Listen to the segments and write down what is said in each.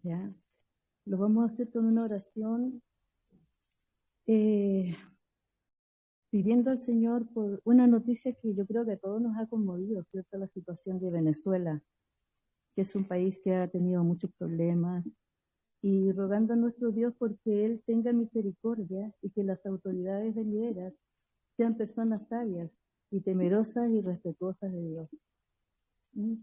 ¿ya? Lo vamos a hacer con una oración pidiendo al Señor por una noticia que yo creo que a todos nos ha conmovido, ¿cierto? La situación de Venezuela, que es un país que ha tenido muchos problemas, y rogando a nuestro Dios porque Él tenga misericordia y que las autoridades venideras sean personas sabias y temerosas y respetuosas de Dios.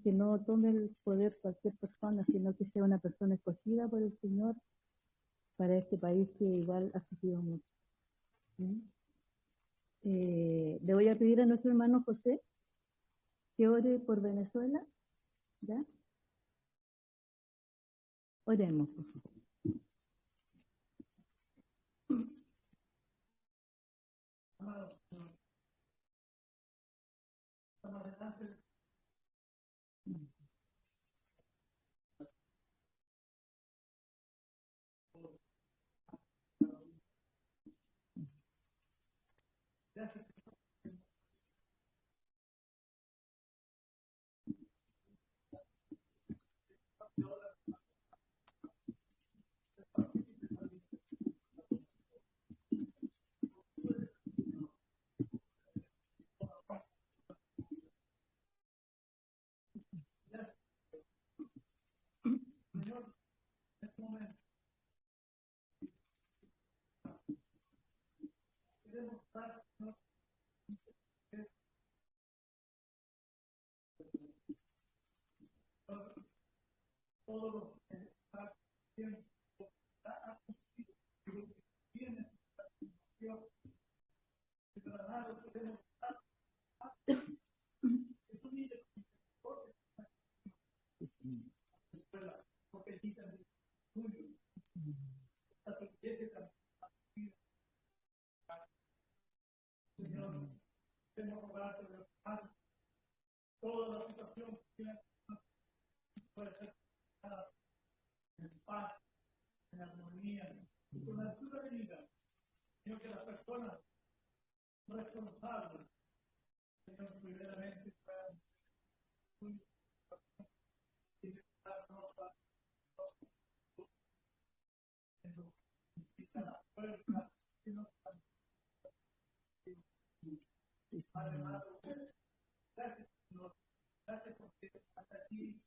Que no tome el poder cualquier persona, sino que sea una persona escogida por el Señor para este país que igual ha sufrido mucho. Le voy a pedir a nuestro hermano José que ore por Venezuela, ¿ya? Oremos, por favor. Toda la situación puede ser en paz, en armonía, y con la altura de vida, sino que las personas responsables, Señor, primeramente puedan darnos la fuerza, además, gracias, Señor, gracias porque hasta aquí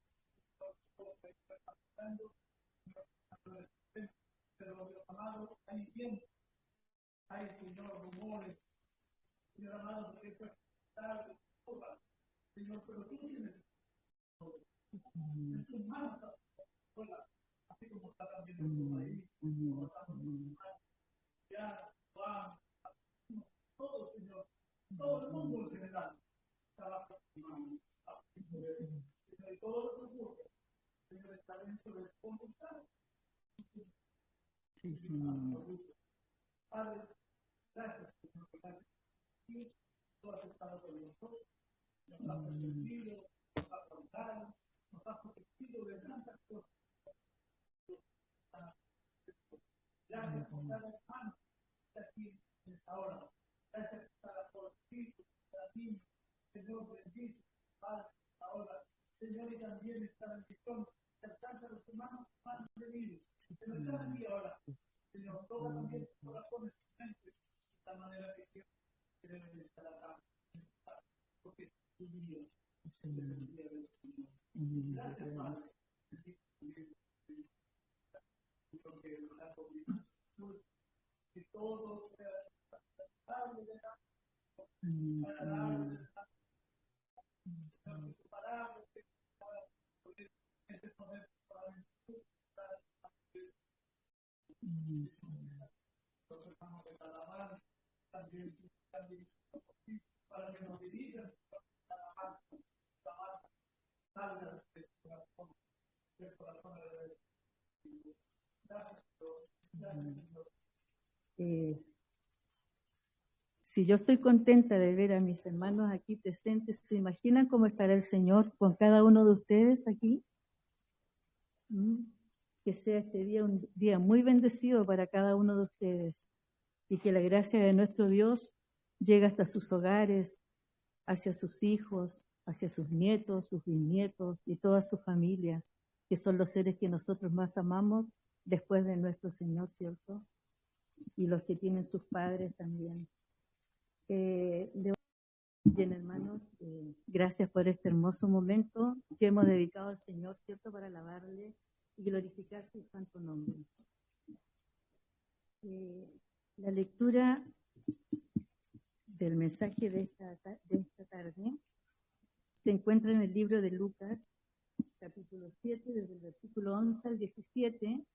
pero Dios amado, hay viento, hay, Señor, rumores, Señor amado, porque eso es tarde, Señor, pero tú tienes en tus manos, así como está también en tu país, ya, todo, Señor, todo el mundo en general, está bajo tu mano, y todo lo que ocurre, Señor, está dentro de tu voluntad. Sí, Señor. Padre, gracias, Señor, y tú has estado con nosotros, nos has protegido, nos has contado, nos has protegido de tantas cosas. Gracias por cada hermano que está aquí en esta hora. Gracias por cada jovencito, cada niño. Señor, bendito, Padre, ahora. Señor, y también esta bendición que alcanza a los hermanos más venidos. Que nos están aquí ahora. Señor, toca también sus corazones, sus mentes, de esta manera que deben estar acá. Porque es tu Dios. Gracias, Padre. Porque nos ha convidado. Que todo sea agradable de la agradable ese poder para los hermanos de Calamar también para que nos dirijan Calamar salga del corazón de Dios. Gracias, si yo estoy contenta de ver a mis hermanos aquí presentes, ¿se imaginan cómo estará el Señor con cada uno de ustedes aquí? Que sea este día un día muy bendecido para cada uno de ustedes y que la gracia de nuestro Dios llegue hasta sus hogares, hacia sus hijos, hacia sus nietos, sus bisnietos y todas sus familias, que son los seres que nosotros más amamos después de nuestro Señor, ¿cierto? Y los que tienen sus padres también. Bien, hermanos, gracias por este hermoso momento que hemos dedicado al Señor, ¿cierto?, para alabarle y glorificar su santo nombre. La lectura del mensaje de esta tarde se encuentra en el libro de Lucas, capítulo 7, desde el versículo 11 al 17.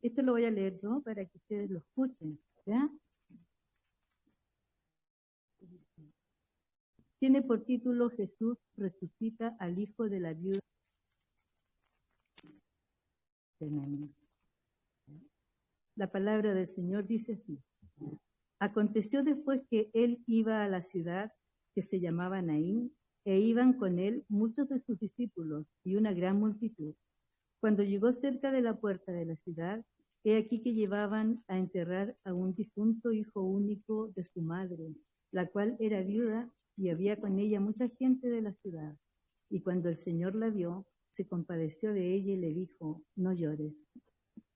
Esto lo voy a leer yo para que ustedes lo escuchen, ¿ya? Tiene por título Jesús resucita al hijo de la viuda de Naín. La palabra del Señor dice así: aconteció después que él iba a la ciudad que se llamaba Naín, e iban con él muchos de sus discípulos y una gran multitud. Cuando llegó cerca de la puerta de la ciudad, he aquí que llevaban a enterrar a un difunto hijo único de su madre, la cual era viuda, y había con ella mucha gente de la ciudad. Y cuando el Señor la vio, se compadeció de ella y le dijo: no llores.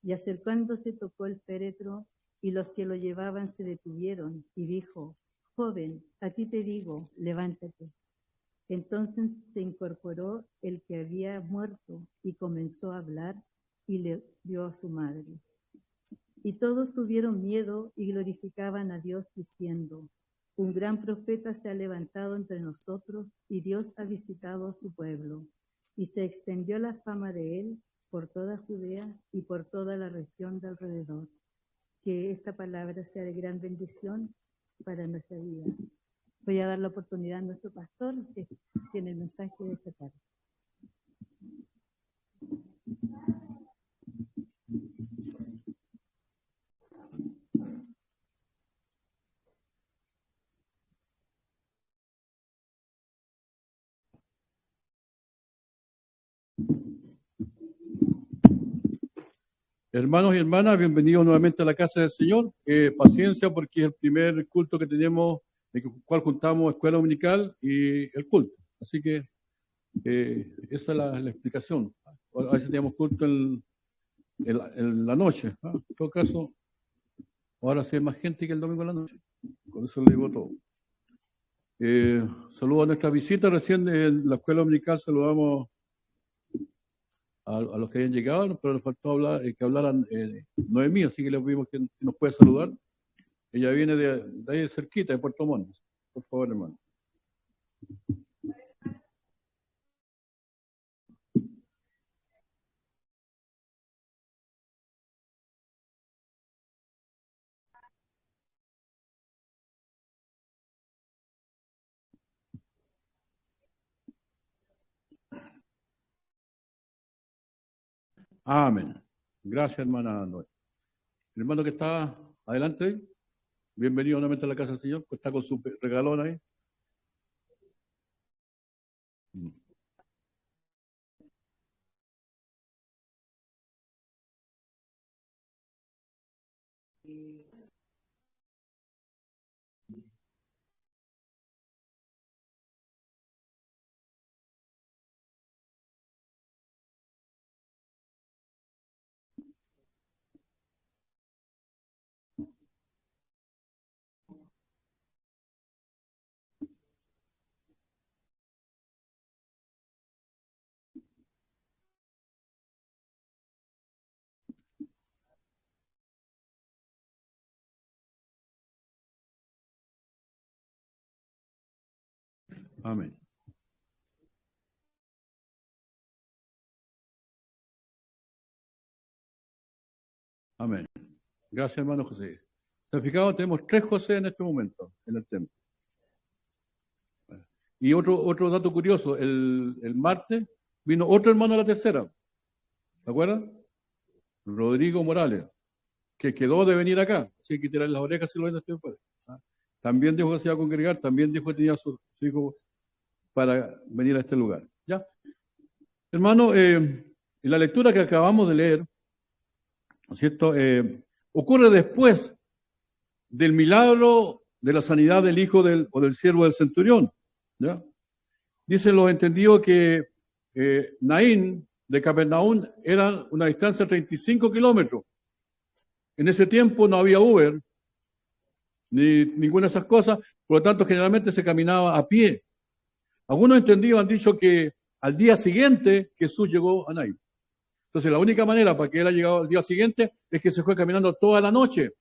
Y acercándose tocó el féretro, y los que lo llevaban se detuvieron, y dijo: joven, a ti te digo, levántate. Entonces se incorporó el que había muerto y comenzó a hablar, y le dio a su madre. Y todos tuvieron miedo y glorificaban a Dios diciendo: un gran profeta se ha levantado entre nosotros, y Dios ha visitado a su pueblo. Y se extendió la fama de él por toda Judea y por toda la región de alrededor. Que esta palabra sea de gran bendición para nuestra vida. Voy a dar la oportunidad a nuestro pastor, que tiene el mensaje de esta tarde. Hermanos y hermanas, bienvenidos nuevamente a la casa del Señor. Paciencia, porque es el primer culto que tenemos, en el cual juntamos escuela dominical y el culto. Así que esa es la explicación. A veces tenemos culto en la noche. En todo caso, ahora sí hay más gente que el domingo en la noche. Con eso le digo todo. Saludo a nuestra visita. Recién en la escuela dominical saludamos a los que hayan llegado, pero nos faltó hablar, que hablaran Noemí, así que le pedimos que nos pueda saludar. Ella viene de ahí cerquita, de Puerto Montt. Por favor, hermano. Amén. Gracias, hermana Noé. El hermano que está adelante, bienvenido nuevamente a la casa del Señor, que está con su regalón ahí. Amén. Amén. Gracias, hermano José. ¿Se han fijado? Tenemos 3 José en este momento en el templo. Y otro dato curioso, el martes vino otro hermano a la tercera. ¿Se acuerdan? Rodrigo Morales, que quedó de venir acá. Así que tirar las orejas si lo ven este después. También dijo que se iba a congregar, también dijo que tenía su hijo para venir a este lugar. ¿Ya? Hermano, en la lectura que acabamos de leer, ¿no es cierto? Ocurre después del milagro de la sanidad del hijo del siervo del centurión. ¿Ya? Dicen los entendidos que Naín de Capernaum era una distancia de 35 kilómetros. En ese tiempo no había Uber, ni ninguna de esas cosas, por lo tanto generalmente se caminaba a pie. Algunos entendidos han dicho que al día siguiente Jesús llegó a Naín. Entonces la única manera para que él haya llegado al día siguiente es que se fue caminando toda la noche.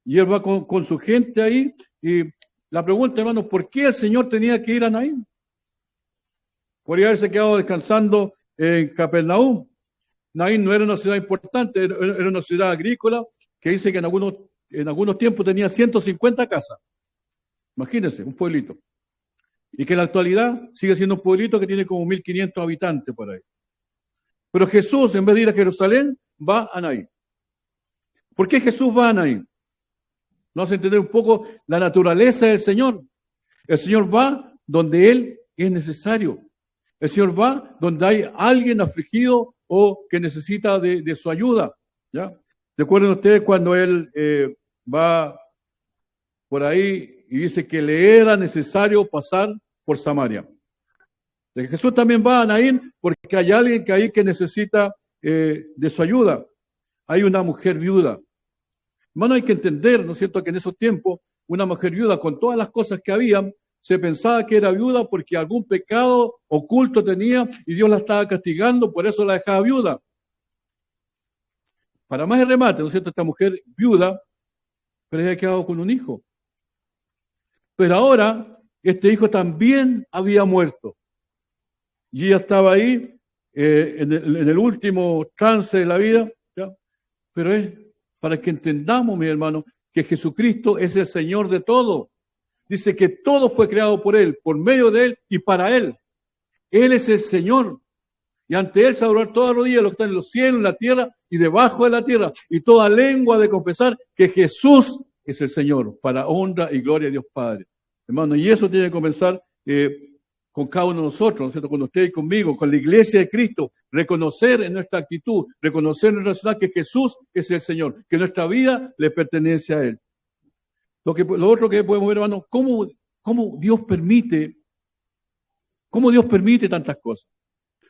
Y él va con su gente ahí. Y la pregunta, hermano, ¿por qué el Señor tenía que ir a Naín? Podría haberse quedado descansando en Capernaum. Naín no era una ciudad importante, era una ciudad agrícola que dice que en algunos tiempos tenía 150 casas. Imagínense, un pueblito. Y que en la actualidad sigue siendo un pueblito que tiene como 1.500 habitantes por ahí. Pero Jesús, en vez de ir a Jerusalén, va a Naín. ¿Por qué Jesús va a Naín? Nos hace entender un poco la naturaleza del Señor. El Señor va donde Él es necesario. El Señor va donde hay alguien afligido o que necesita de su ayuda. ¿Ya? ¿Recuerdan ustedes cuando Él va por ahí y dice que le era necesario pasar por Samaria? Jesús también va a Naín porque hay alguien que ahí que necesita de su ayuda. Hay una mujer viuda. Hermano, hay que entender, ¿no es cierto?, que en esos tiempos una mujer viuda, con todas las cosas que habían, se pensaba que era viuda porque algún pecado oculto tenía y Dios la estaba castigando, por eso la dejaba viuda. Para más el remate, ¿no es cierto?, esta mujer viuda, pero ella había quedado con un hijo. Pero ahora, este hijo también había muerto. Y ella estaba ahí, en el último trance de la vida, ¿ya? Pero es para que entendamos, mi hermano, que Jesucristo es el Señor de todo. Dice que todo fue creado por Él, por medio de Él y para Él. Él es el Señor. Y ante Él se doblar toda rodilla, lo que está en los cielos, en la tierra y debajo de la tierra. Y toda lengua de confesar que Jesús es el Señor, para honra y gloria de Dios Padre. Hermano, y eso tiene que comenzar con cada uno de nosotros, ¿no es cierto?, con usted y conmigo, con la iglesia de Cristo, reconocer en nuestra actitud, reconocer en nuestra ciudad que Jesús es el Señor, que nuestra vida le pertenece a Él. Lo otro que podemos ver, hermano, cómo Dios permite tantas cosas.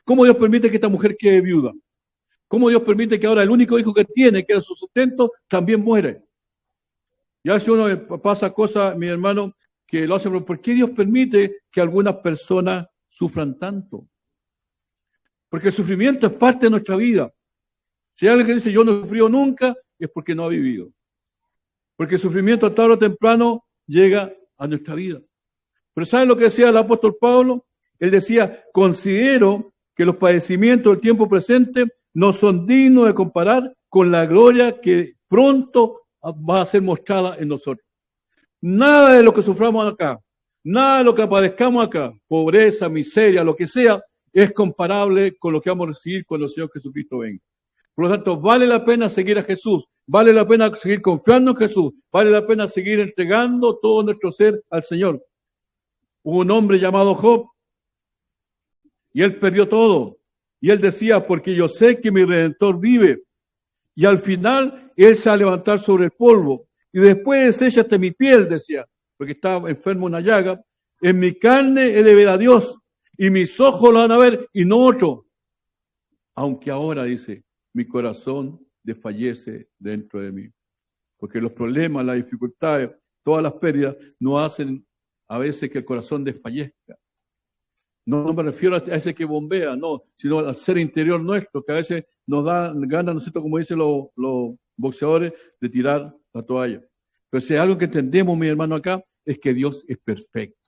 Cómo Dios permite que esta mujer quede viuda. Cómo Dios permite que ahora el único hijo que tiene, que era su sustento, también muere. Y a veces uno pasa cosas, mi hermano, que lo hacen, pero ¿por qué Dios permite que algunas personas sufran tanto? Porque el sufrimiento es parte de nuestra vida. Si hay alguien que dice yo no he sufrido nunca, es porque no ha vivido. Porque el sufrimiento tarde o temprano llega a nuestra vida. Pero ¿saben lo que decía el apóstol Pablo? Él decía, considero que los padecimientos del tiempo presente no son dignos de comparar con la gloria que pronto va a ser mostrada en nosotros. Nada de lo que suframos acá, nada de lo que padezcamos acá, pobreza, miseria, lo que sea, es comparable con lo que vamos a recibir cuando el Señor Jesucristo venga. Por lo tanto, vale la pena seguir a Jesús, vale la pena seguir confiando en Jesús, vale la pena seguir entregando todo nuestro ser al Señor. Hubo un hombre llamado Job, y él perdió todo. Y él decía, porque yo sé que mi Redentor vive. Y al final, él se va a levantar sobre el polvo. Y después desecha hasta mi piel, decía, porque estaba enfermo en una llaga. En mi carne he de ver a Dios, y mis ojos lo van a ver, y no otro. Aunque ahora, dice, mi corazón desfallece dentro de mí. Porque los problemas, las dificultades, todas las pérdidas, no hacen a veces que el corazón desfallezca. No me refiero a ese que bombea, no, sino al ser interior nuestro, que a veces nos da ganas, ¿no es cierto?, como dicen los boxeadores, de tirar la toalla. Pero si hay algo que entendemos, mi hermano, acá, es que Dios es perfecto.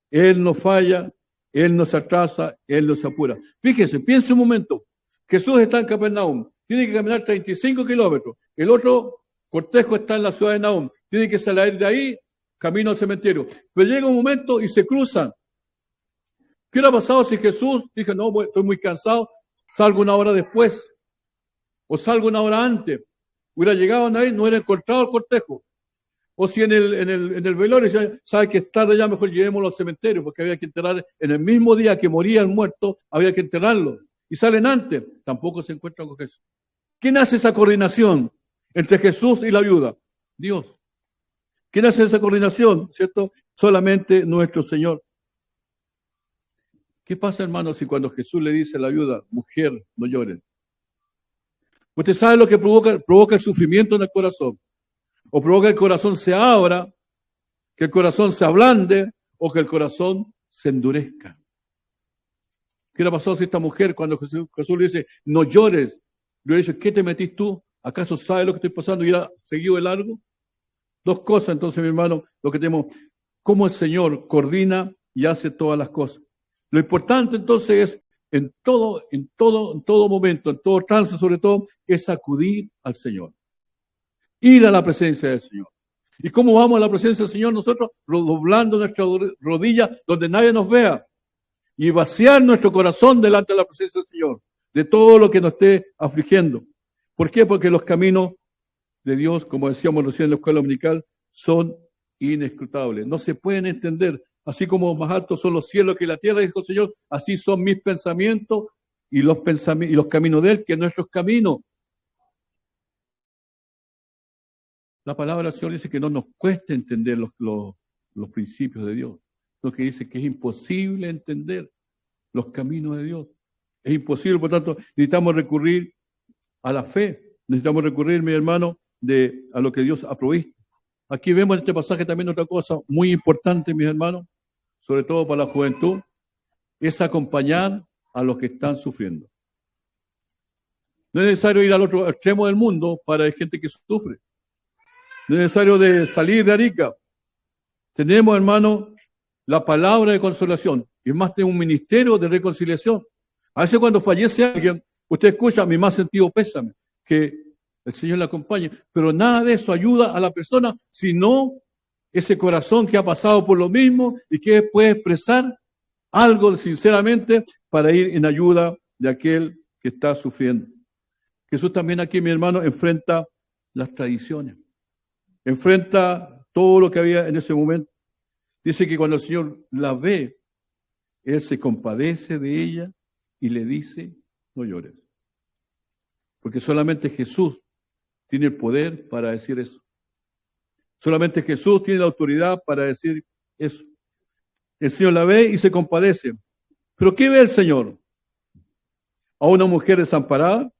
Él no falla, Él no se atrasa, Él no se apura. Fíjense, piense un momento. Jesús está en Capernaum, tiene que caminar 35 kilómetros. El otro cortejo está en la ciudad de Nahum, tiene que salir de ahí, camino al cementerio. Pero llega un momento y se cruzan. ¿Qué hubiera pasado si Jesús dijo, no, estoy muy cansado, salgo una hora después, o salgo una hora antes? Hubiera llegado ahí, no hubiera encontrado el cortejo. O si en el velorio, sabe que es tarde ya, mejor llevémoslo al cementerio, porque había que enterrar, en el mismo día que moría el muerto, había que enterrarlo. Y salen antes, tampoco se encuentran con Jesús. ¿Quién hace esa coordinación entre Jesús y la viuda? Dios. ¿Quién hace esa coordinación? ¿Cierto? Solamente nuestro Señor. ¿Qué pasa, hermano, si cuando Jesús le dice a la viuda, mujer, no llores? Usted sabe lo que provoca el sufrimiento en el corazón. O provoca que el corazón se abra, que el corazón se ablande, o que el corazón se endurezca. ¿Qué le pasó si esta mujer, cuando Jesús le dice, no llores, le dice, ¿qué te metís tú? ¿Acaso sabes lo que estoy pasando? Y era seguido de largo. Dos cosas, entonces, mi hermano, lo que tenemos, cómo el Señor coordina y hace todas las cosas. Lo importante, entonces, es en todo momento, en todo trance, sobre todo, es acudir al Señor. Ir a la presencia del Señor. ¿Y cómo vamos a la presencia del Señor? Nosotros doblando nuestras rodillas donde nadie nos vea y vaciar nuestro corazón delante de la presencia del Señor, de todo lo que nos esté afligiendo. ¿Por qué? Porque los caminos de Dios, como decíamos recién en la escuela dominical, son inescrutables. No se pueden entender. Así como más altos son los cielos que la tierra, dijo el Señor, así son mis pensamientos y los caminos de Él, que nuestros caminos. La palabra del Señor dice que no nos cuesta entender los principios de Dios. Lo que dice que es imposible entender los caminos de Dios. Es imposible, por tanto, necesitamos recurrir a la fe. Necesitamos recurrir, mi hermano, a lo que Dios ha provisto. Aquí vemos en este pasaje también otra cosa muy importante, mis hermanos, sobre todo para la juventud, es acompañar a los que están sufriendo. No es necesario ir al otro extremo del mundo para gente que sufre. No es necesario salir de Arica. Tenemos, hermano, la palabra de consolación. Y más de un ministerio de reconciliación. A veces cuando fallece alguien, usted escucha mi más sentido pésame, que el Señor le acompañe. Pero nada de eso ayuda a la persona, sino ese corazón que ha pasado por lo mismo y que puede expresar algo sinceramente para ir en ayuda de aquel que está sufriendo. Jesús también aquí, mi hermano, enfrenta las tradiciones. Enfrenta todo lo que había en ese momento. Dice que cuando el Señor la ve, Él se compadece de ella y le dice, no llores. Porque solamente Jesús tiene el poder para decir eso. Solamente Jesús tiene la autoridad para decir eso. El Señor la ve y se compadece. ¿Pero qué ve el Señor? ¿A una mujer desamparada?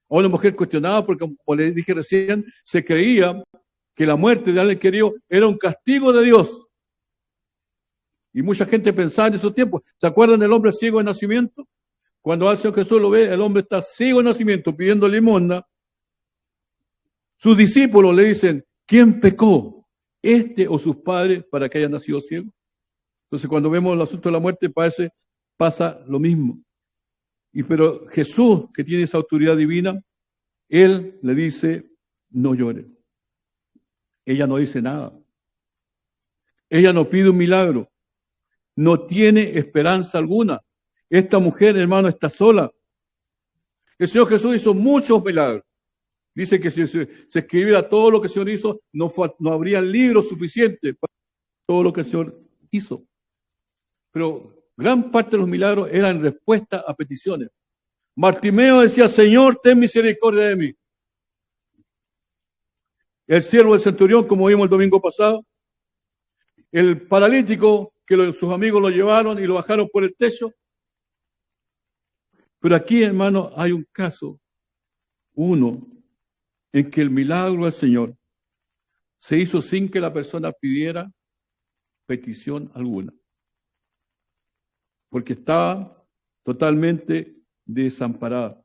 ¿A una mujer cuestionada? Porque, como le dije recién, se creía que la muerte de alguien querido era un castigo de Dios. Y mucha gente pensaba en esos tiempos. ¿Se acuerdan del hombre ciego de nacimiento? Cuando al Señor Jesús lo ve, el hombre está ciego de nacimiento pidiendo limosna. Sus discípulos le dicen, ¿quién pecó? ¿Este o sus padres para que haya nacido ciego? Entonces cuando vemos el asunto de la muerte pasa lo mismo. Pero Jesús, que tiene esa autoridad divina, Él le dice, no llores. Ella no dice nada. Ella no pide un milagro. No tiene esperanza alguna. Esta mujer, hermano, está sola. El Señor Jesús hizo muchos milagros. Dice que si se escribiera todo lo que el Señor hizo, no habría libros suficientes para todo lo que el Señor hizo. Pero gran parte de los milagros eran en respuesta a peticiones. Bartimeo decía, Señor, ten misericordia de mí. El siervo del centurión, como vimos el domingo pasado, el paralítico, que sus amigos lo llevaron y lo bajaron por el techo. Pero aquí, hermano, hay un caso, uno, en que el milagro del Señor se hizo sin que la persona pidiera petición alguna. Porque estaba totalmente desamparada.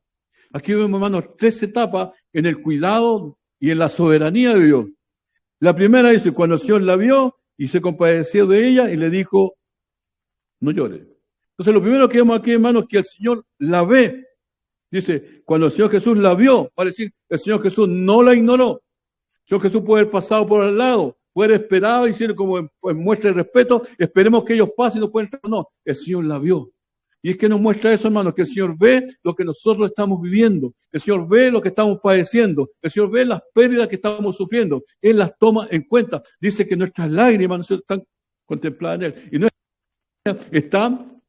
Aquí vemos, hermanos, 3 etapas en el cuidado y en la soberanía de Dios. La primera dice, cuando el Señor la vio y se compadeció de ella y le dijo, no llores. Entonces, lo primero que vemos aquí, hermanos, es que el Señor la ve. Dice, cuando el Señor Jesús la vio, para decir, el Señor Jesús no la ignoró. El Señor Jesús puede haber pasado por al lado, puede haber esperado y decir como en muestra de respeto, esperemos que ellos pasen y no pueden entrar. No, el Señor la vio. Y es que nos muestra eso, hermanos, que el Señor ve lo que nosotros estamos viviendo. El Señor ve lo que estamos padeciendo. El Señor ve las pérdidas que estamos sufriendo. Él las toma en cuenta. Dice que nuestras lágrimas no están contempladas en Él. Y nuestras están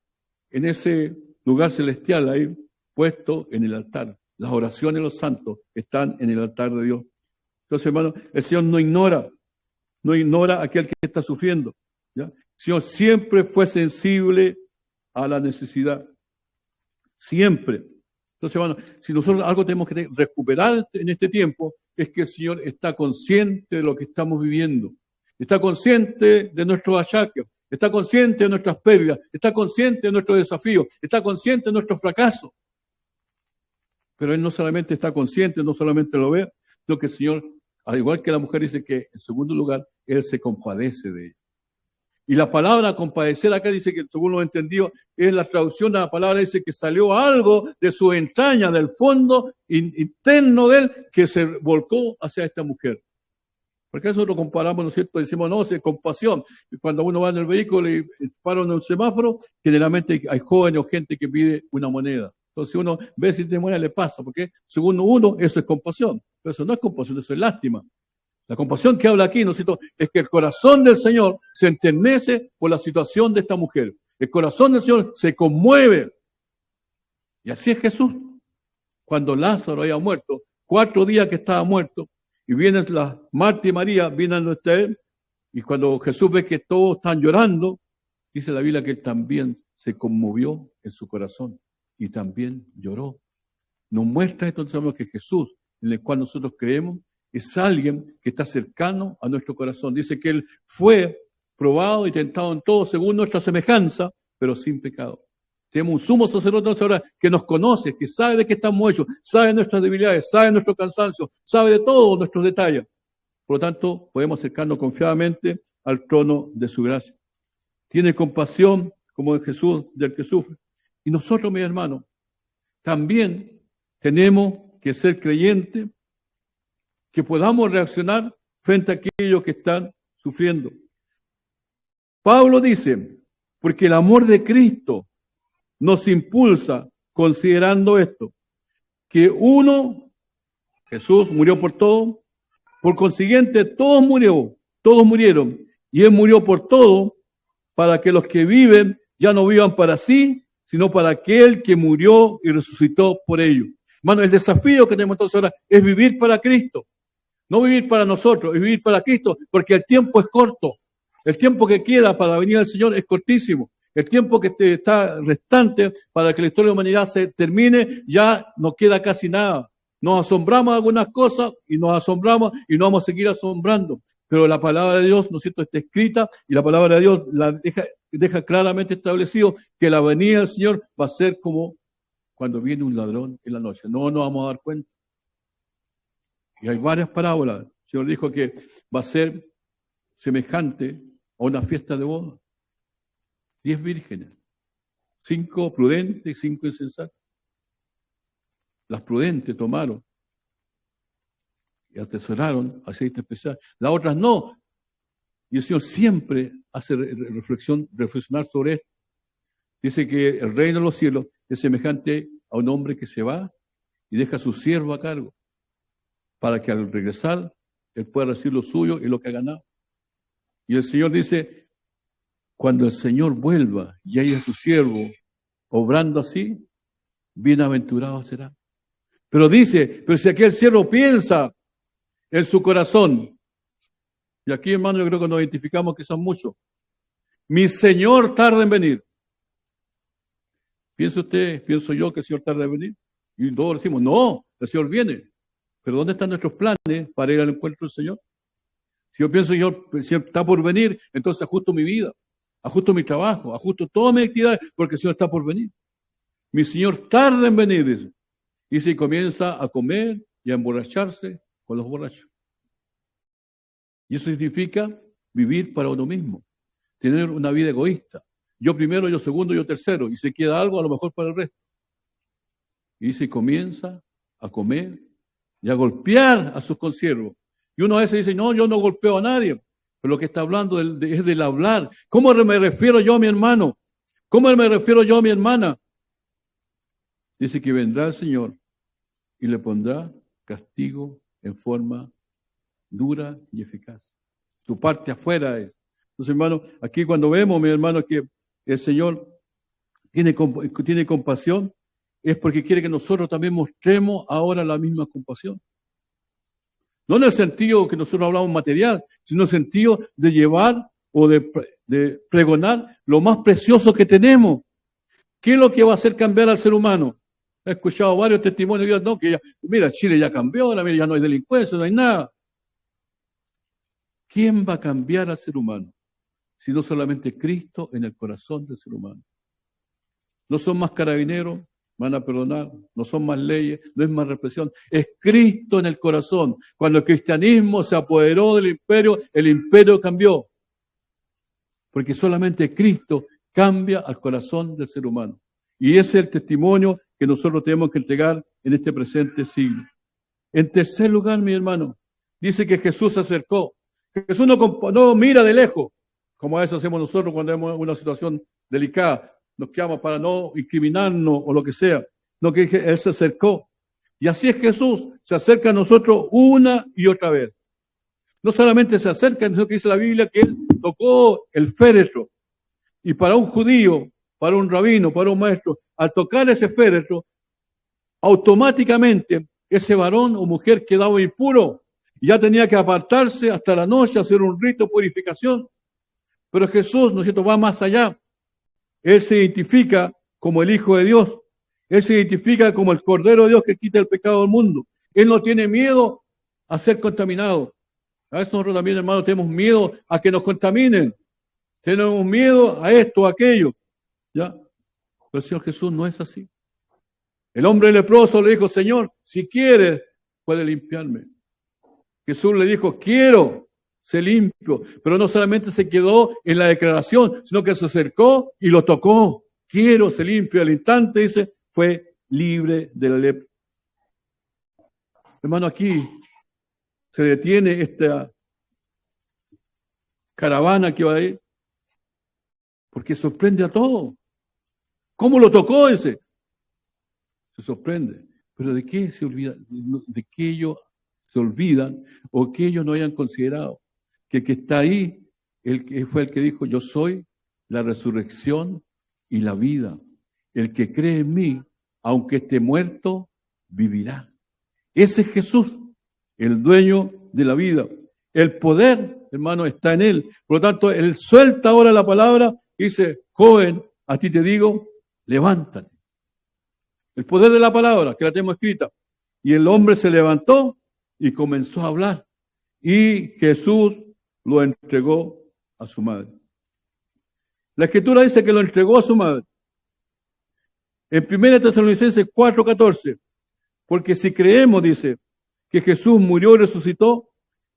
en ese lugar celestial ahí puesto en el altar. Las oraciones de los santos están en el altar de Dios. Entonces, hermano, el Señor no ignora a aquel que está sufriendo. ¿Ya? El Señor siempre fue sensible a la necesidad. Siempre. Entonces, hermano, si nosotros algo tenemos que recuperar en este tiempo, es que el Señor está consciente de lo que estamos viviendo. Está consciente de nuestros achaques, está consciente de nuestras pérdidas, está consciente de nuestros desafíos, está consciente de nuestros fracasos. Pero Él no solamente está consciente, no solamente lo ve, sino que el Señor, al igual que la mujer, dice que en segundo lugar, Él se compadece de ella. Y la palabra compadecer acá dice que, según lo he entendido, es la traducción de la palabra, dice que salió algo de su entraña, del fondo interno de Él, que se volcó hacia esta mujer. Porque eso lo comparamos, ¿no es cierto? Decimos, no, es compasión. Y cuando uno va en el vehículo y para en un semáforo, generalmente hay jóvenes o gente que pide una moneda. Entonces uno ve si tiene moneda, le pasa, porque según uno, eso es compasión. Pero eso no es compasión, eso es lástima. La compasión que habla aquí, ¿no es cierto?, es que el corazón del Señor se enternece por la situación de esta mujer. El corazón del Señor se conmueve. Y así es Jesús. Cuando Lázaro había muerto, 4 días que estaba muerto, y vienen las Marta y María, vienen a él, y cuando Jesús ve que todos están llorando, dice la Biblia que él también se conmovió en su corazón y también lloró. Nos muestra entonces que Jesús, en el cual nosotros creemos, es alguien que está cercano a nuestro corazón. Dice que Él fue probado y tentado en todo según nuestra semejanza, pero sin pecado. Tenemos un sumo sacerdote ahora que nos conoce, que sabe de qué estamos hechos, sabe de nuestras debilidades, sabe de nuestro cansancio, sabe de todos nuestros detalles. Por lo tanto, podemos acercarnos confiadamente al trono de su gracia. Tiene compasión, como de Jesús, del que sufre. Y nosotros, mis hermanos, también tenemos que ser creyentes, que podamos reaccionar frente a aquellos que están sufriendo. Pablo dice, porque el amor de Cristo nos impulsa, considerando esto, que uno, Jesús, murió por todos, por consiguiente todos murieron, y Él murió por todos, para que los que viven ya no vivan para sí, sino para aquel que murió y resucitó por ellos. Hermano, el desafío que tenemos entonces ahora es vivir para Cristo. No vivir para nosotros, es vivir para Cristo, porque el tiempo es corto. El tiempo que queda para la venida del Señor es cortísimo. El tiempo que está restante para que la historia de la humanidad se termine, ya no queda casi nada. Nos asombramos de algunas cosas y nos asombramos y nos vamos a seguir asombrando. Pero la palabra de Dios, ¿no es cierto?, está escrita y la palabra de Dios la deja claramente establecido que la venida del Señor va a ser como cuando viene un ladrón en la noche. No nos vamos a dar cuenta. Y hay varias parábolas. El Señor dijo que va a ser semejante a una fiesta de boda. 10 vírgenes, 5 prudentes y 5 insensatas. Las prudentes tomaron y atesoraron aceite especial. Las otras no. Y el Señor siempre hace reflexionar sobre esto. Dice que el reino de los cielos es semejante a un hombre que se va y deja a su siervo a cargo, para que al regresar él pueda recibir lo suyo y lo que ha ganado. Y el Señor dice, cuando el Señor vuelva y haya su siervo obrando así, bienaventurado será. Pero dice, pero si aquel siervo piensa en su corazón, y aquí, hermano, yo creo que nos identificamos que son muchos, mi Señor tarda en venir. ¿Piensa usted, pienso yo que el Señor tarda en venir? Y todos decimos, no, el Señor viene. Pero ¿dónde están nuestros planes para ir al encuentro del Señor? Si yo pienso que el Señor está por venir, entonces ajusto mi vida, ajusto mi trabajo, ajusto todas mis actividades, porque el Señor está por venir. Mi Señor tarda en venir, dice. Y se comienza a comer y a emborracharse con los borrachos. Y eso significa vivir para uno mismo, tener una vida egoísta. Yo primero, yo segundo, yo tercero, y se queda algo a lo mejor para el resto. Y se comienza a comer y a golpear a sus consiervos. Y uno a veces dice, no, yo no golpeo a nadie. Pero lo que está hablando es del hablar. ¿Cómo me refiero yo a mi hermano? ¿Cómo me refiero yo a mi hermana? Dice que vendrá el Señor y le pondrá castigo en forma dura y eficaz. Su parte afuera es. Entonces, hermano, aquí cuando vemos, mi hermano, que el Señor tiene compasión, es porque quiere que nosotros también mostremos ahora la misma compasión. No en el sentido que nosotros hablamos material, sino en el sentido de llevar o de pregonar lo más precioso que tenemos, ¿Qué es lo que va a hacer cambiar al ser humano? He escuchado varios testimonios de Dios, no, que ya, mira, Chile ya cambió, ahora mira, ya no hay delincuencia, no hay nada. ¿Quién va a cambiar al ser humano? Si no solamente Cristo en el corazón del ser humano. No son más carabineros, van a perdonar, no son más leyes, no es más represión, es Cristo en el corazón. Cuando el cristianismo se apoderó del imperio, el imperio cambió. Porque solamente Cristo cambia al corazón del ser humano. Y ese es el testimonio que nosotros tenemos que entregar en este presente siglo. En tercer lugar, mi hermano, dice que Jesús se acercó. Jesús no mira de lejos, como a veces hacemos nosotros cuando vemos una situación delicada. Nos quedamos para no incriminarnos o lo que sea. No, que Él se acercó. Y así es Jesús, se acerca a nosotros una y otra vez. No solamente se acerca, sino que dice la Biblia que Él tocó el féretro. Y para un judío, para un rabino, para un maestro, al tocar ese féretro, automáticamente ese varón o mujer quedaba impuro. Y ya tenía que apartarse hasta la noche, hacer un rito de purificación. Pero Jesús, ¿no es cierto?, va más allá. Él se identifica como el Hijo de Dios. Él se identifica como el Cordero de Dios que quita el pecado del mundo. Él no tiene miedo a ser contaminado. A veces nosotros también, hermanos, tenemos miedo a que nos contaminen. Tenemos miedo a esto, a aquello. ¿Ya? Pero el Señor Jesús no es así. El hombre leproso le dijo, Señor, si quieres, puede limpiarme. Jesús le dijo, quiero ser limpio. Pero no solamente se quedó en la declaración, sino que se acercó y lo tocó. Quiero ser limpio. Al instante, dice, fue libre de la lepra. Hermano, aquí se detiene esta caravana que va a ir, porque sorprende a todos. ¿Cómo lo tocó ese? Se sorprende. Pero ¿de qué se olvida? ¿De qué ellos se olvidan o que ellos no hayan considerado? Que el que está ahí, el que fue el que dijo, yo soy la resurrección y la vida. El que cree en mí, aunque esté muerto, vivirá. Ese es Jesús, el dueño de la vida. El poder, hermano, está en Él. Por lo tanto, Él suelta ahora la palabra y dice, joven, a ti te digo, levántate. El poder de la palabra, que la tenemos escrita. Y el hombre se levantó y comenzó a hablar. Y Jesús lo entregó a su madre. La Escritura dice que lo entregó a su madre. En 1 Tesalonicenses 4:14, porque si creemos, dice, que Jesús murió y resucitó,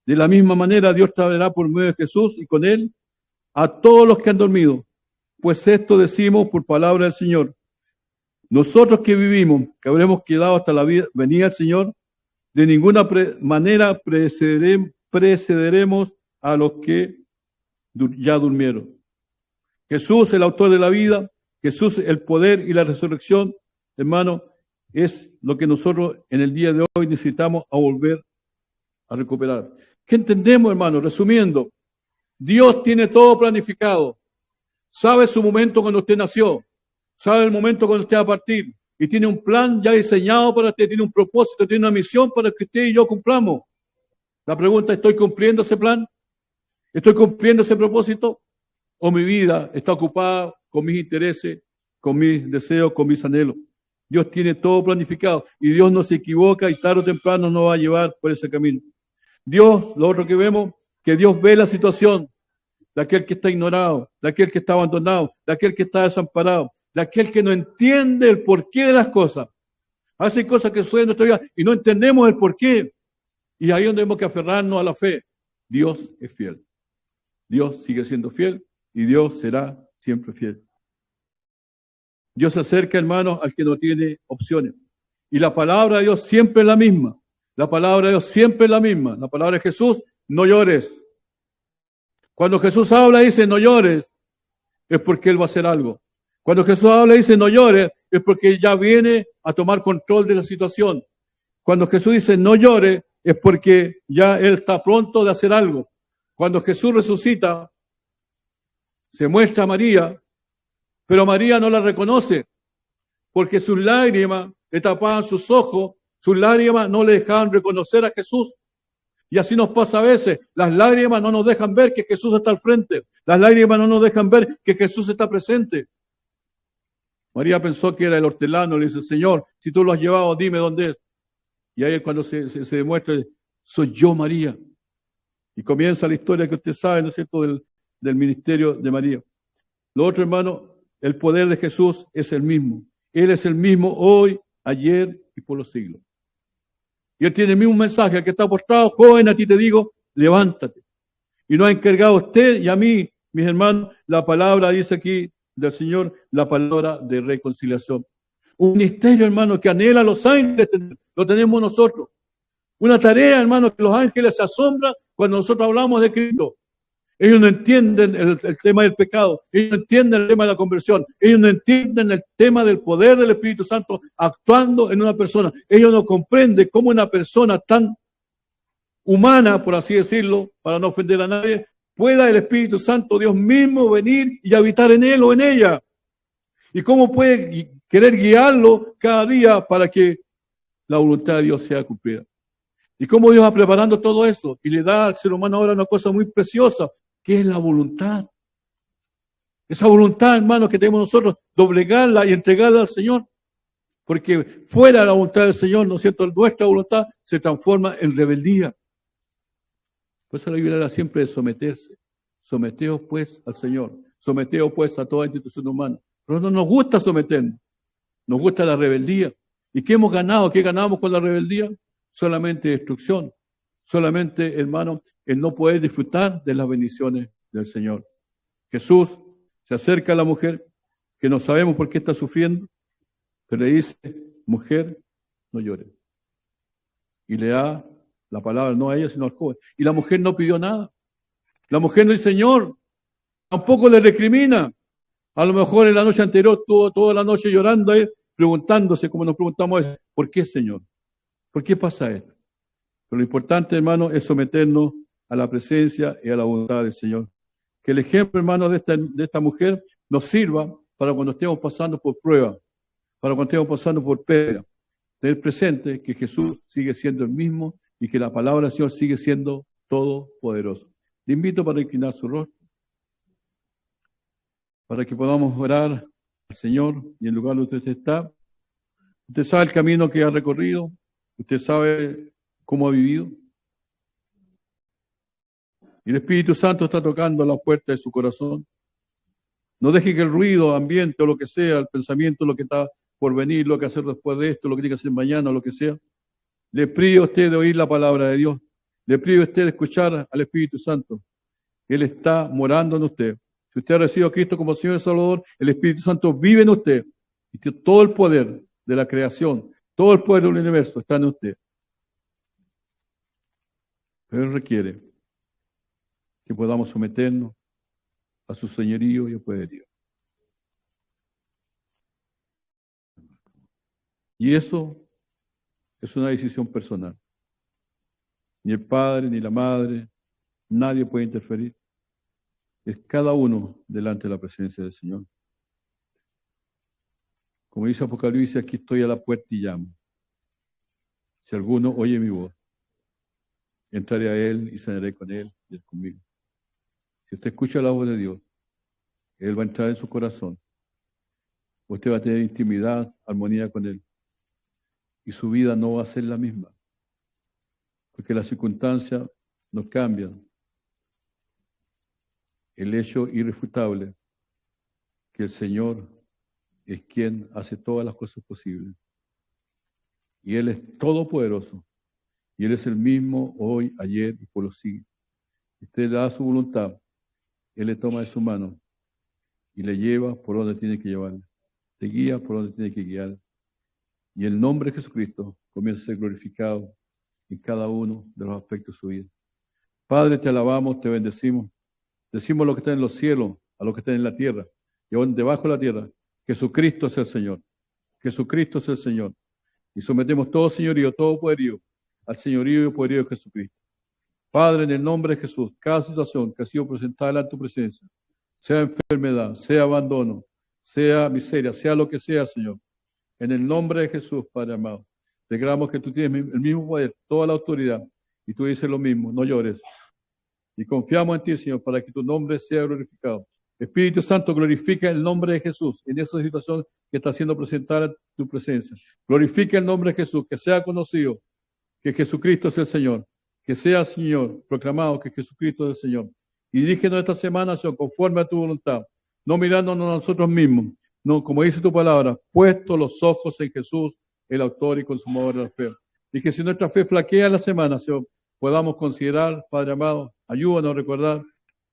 de la misma manera Dios traerá por medio de Jesús y con él a todos los que han dormido. Pues esto decimos por palabra del Señor. Nosotros que vivimos, que habremos quedado hasta la venida del Señor, de ninguna manera precederemos a los que ya durmieron. Jesús, el autor de la vida, Jesús, el poder y la resurrección, hermano, es lo que nosotros en el día de hoy necesitamos a volver a recuperar. ¿Qué entendemos, hermano? Resumiendo, Dios tiene todo planificado. Sabe su momento cuando usted nació. Sabe el momento cuando usted va a partir. Y tiene un plan ya diseñado para usted. Tiene un propósito, tiene una misión para que usted y yo cumplamos. La pregunta, ¿estoy cumpliendo ese plan? ¿Estoy cumpliendo ese propósito? ¿O mi vida está ocupada con mis intereses, con mis deseos, con mis anhelos? Dios tiene todo planificado. Y Dios no se equivoca y tarde o temprano nos va a llevar por ese camino. Dios, lo otro que vemos, que Dios ve la situación de aquel que está ignorado, de aquel que está abandonado, de aquel que está desamparado, de aquel que no entiende el porqué de las cosas. Hacen cosas que suceden en nuestra vida y no entendemos el porqué. Y ahí es donde tenemos que aferrarnos a la fe. Dios es fiel. Dios sigue siendo fiel y Dios será siempre fiel. Dios se acerca, hermanos, al que no tiene opciones. Y la palabra de Dios siempre es la misma. La palabra de Dios siempre es la misma. La palabra de Jesús, no llores. Cuando Jesús habla y dice no llores, es porque Él va a hacer algo. Cuando Jesús habla y dice no llores, es porque ya viene a tomar control de la situación. Cuando Jesús dice no llores, es porque ya Él está pronto de hacer algo. Cuando Jesús resucita, se muestra a María, pero María no la reconoce, porque sus lágrimas le tapaban sus ojos, sus lágrimas no le dejaban reconocer a Jesús. Y así nos pasa a veces. Las lágrimas no nos dejan ver que Jesús está al frente. Las lágrimas no nos dejan ver que Jesús está presente. María pensó que era el hortelano, le dice, Señor, si tú lo has llevado, dime dónde es. Y ahí es cuando se demuestra, soy yo María. Y comienza la historia que usted sabe, ¿no es cierto?, del ministerio de María. Lo otro, hermano, el poder de Jesús es el mismo. Él es el mismo hoy, ayer y por los siglos. Y Él tiene el mismo mensaje, al que está postrado, joven, a ti te digo, levántate. Y nos ha encargado a usted y a mí, mis hermanos, la palabra, dice aquí del Señor, la palabra de reconciliación. Un ministerio, hermano, que anhela a los ángeles, lo tenemos nosotros. Una tarea, hermano, que los ángeles se asombran cuando nosotros hablamos de Cristo. Ellos no entienden el tema del pecado, ellos no entienden el tema de la conversión, ellos no entienden el tema del poder del Espíritu Santo actuando en una persona. Ellos no comprenden cómo una persona tan humana, por así decirlo, para no ofender a nadie, pueda el Espíritu Santo, Dios mismo, venir y habitar en él o en ella. Y cómo puede querer guiarlo cada día para que la voluntad de Dios sea cumplida. Y cómo Dios va preparando todo eso y le da al ser humano ahora una cosa muy preciosa, que es la voluntad. Esa voluntad, hermanos, que tenemos nosotros, doblegarla y entregarla al Señor. Porque fuera de la voluntad del Señor, ¿no es cierto?, nuestra voluntad se transforma en rebeldía. Por eso la Biblia habla siempre de someterse. Someteos pues al Señor. Someteos pues a toda institución humana. Pero no nos gusta someternos. Nos gusta la rebeldía. ¿Y qué hemos ganado? ¿Qué ganamos con la rebeldía? Solamente destrucción. Solamente, hermano, el no poder disfrutar de las bendiciones del Señor. Jesús se acerca a la mujer, que no sabemos por qué está sufriendo, pero le dice, mujer, no llores. Y le da la palabra, no a ella, sino al joven. Y la mujer no pidió nada. La mujer no dice, Señor, tampoco le recrimina. A lo mejor en la noche anterior estuvo toda la noche llorando, preguntándose, como nos preguntamos, ¿por qué, Señor? ¿Por qué pasa esto? Pero lo importante, hermano, es someternos a la presencia y a la voluntad del Señor. Que el ejemplo, hermano, de esta mujer nos sirva para cuando estemos pasando por prueba, para cuando estemos pasando por pérdida. Tener presente que Jesús sigue siendo el mismo y que la palabra del Señor sigue siendo todopoderoso. Le invito para inclinar su rostro, para que podamos orar al Señor y en el lugar donde usted está. Usted sabe el camino que ha recorrido, usted sabe cómo ha vivido. Y el Espíritu Santo está tocando a la puerta de su corazón. No deje que el ruido, ambiente o lo que sea, el pensamiento, lo que está por venir, lo que hacer después de esto, lo que tiene que hacer mañana, lo que sea, le prive a usted de oír la palabra de Dios. Le prive a usted de escuchar al Espíritu Santo. Él está morando en usted. Si usted ha recibido a Cristo como Señor y Salvador, el Espíritu Santo vive en usted. Y todo el poder de la creación, todo el poder del universo está en usted. Pero Él requiere que podamos someternos a su señorío y a poderío. Y eso es una decisión personal. Ni el padre, ni la madre, nadie puede interferir. Es cada uno delante de la presencia del Señor. Como dice Apocalipsis, aquí estoy a la puerta y llamo. Si alguno oye mi voz, entraré a Él y cenaré con Él y Él conmigo. Si usted escucha la voz de Dios, Él va a entrar en su corazón. Usted va a tener intimidad, armonía con Él. Y su vida no va a ser la misma. Porque las circunstancias nos cambian. El hecho irrefutable que el Señor es quien hace todas las cosas posibles. Y Él es todopoderoso. Y Él es el mismo hoy, ayer y por los siglos. Usted le da su voluntad. Él le toma de su mano y le lleva por donde tiene que llevarle. Te guía por donde tiene que guiar. Y el nombre de Jesucristo comienza a ser glorificado en cada uno de los aspectos de su vida. Padre, te alabamos, te bendecimos. Decimos lo que está en los cielos, a lo que está en la tierra. Y aún debajo de la tierra, Jesucristo es el Señor. Jesucristo es el Señor. Y sometemos todo señorío, todo poderío, al señorío y poderío de Jesucristo. Padre, en el nombre de Jesús, cada situación que ha sido presentada en tu presencia, sea enfermedad, sea abandono, sea miseria, sea lo que sea, Señor, en el nombre de Jesús, Padre amado, declaramos que tú tienes el mismo poder, toda la autoridad, y tú dices lo mismo, no llores. Y confiamos en ti, Señor, para que tu nombre sea glorificado. Espíritu Santo, glorifica el nombre de Jesús en esa situación que está siendo presentada en tu presencia. Glorifica el nombre de Jesús, que sea conocido que Jesucristo es el Señor, que sea, Señor, proclamado que Jesucristo es el Señor. Y dirígenos esta semana, Señor, conforme a tu voluntad, no mirándonos a nosotros mismos, no, como dice tu palabra, puesto los ojos en Jesús, el autor y consumador de la fe. Y que si nuestra fe flaquea en la semana, Señor, podamos considerar, Padre amado, ayúdanos a recordar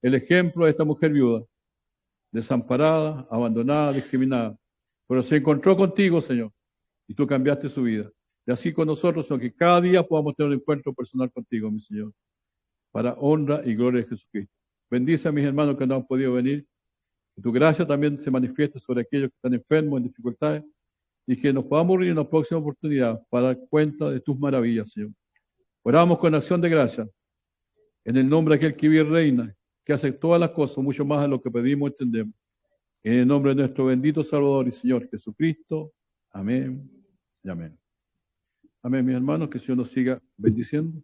el ejemplo de esta mujer viuda, desamparada, abandonada, discriminada, pero se encontró contigo, Señor, y tú cambiaste su vida. Y así con nosotros, Señor, que cada día podamos tener un encuentro personal contigo, mi Señor, para honra y gloria de Jesucristo. Bendice a mis hermanos que no han podido venir. Que tu gracia también se manifieste sobre aquellos que están enfermos, en dificultades, y que nos podamos reunir en una próxima oportunidad para dar cuenta de tus maravillas, Señor. Oramos con acción de gracia, en el nombre de aquel que vive y reina, que hace todas las cosas, mucho más de lo que pedimos y entendemos. En el nombre de nuestro bendito Salvador y Señor Jesucristo. Amén y amén. Amén, mis hermanos, que el Señor nos siga bendiciendo.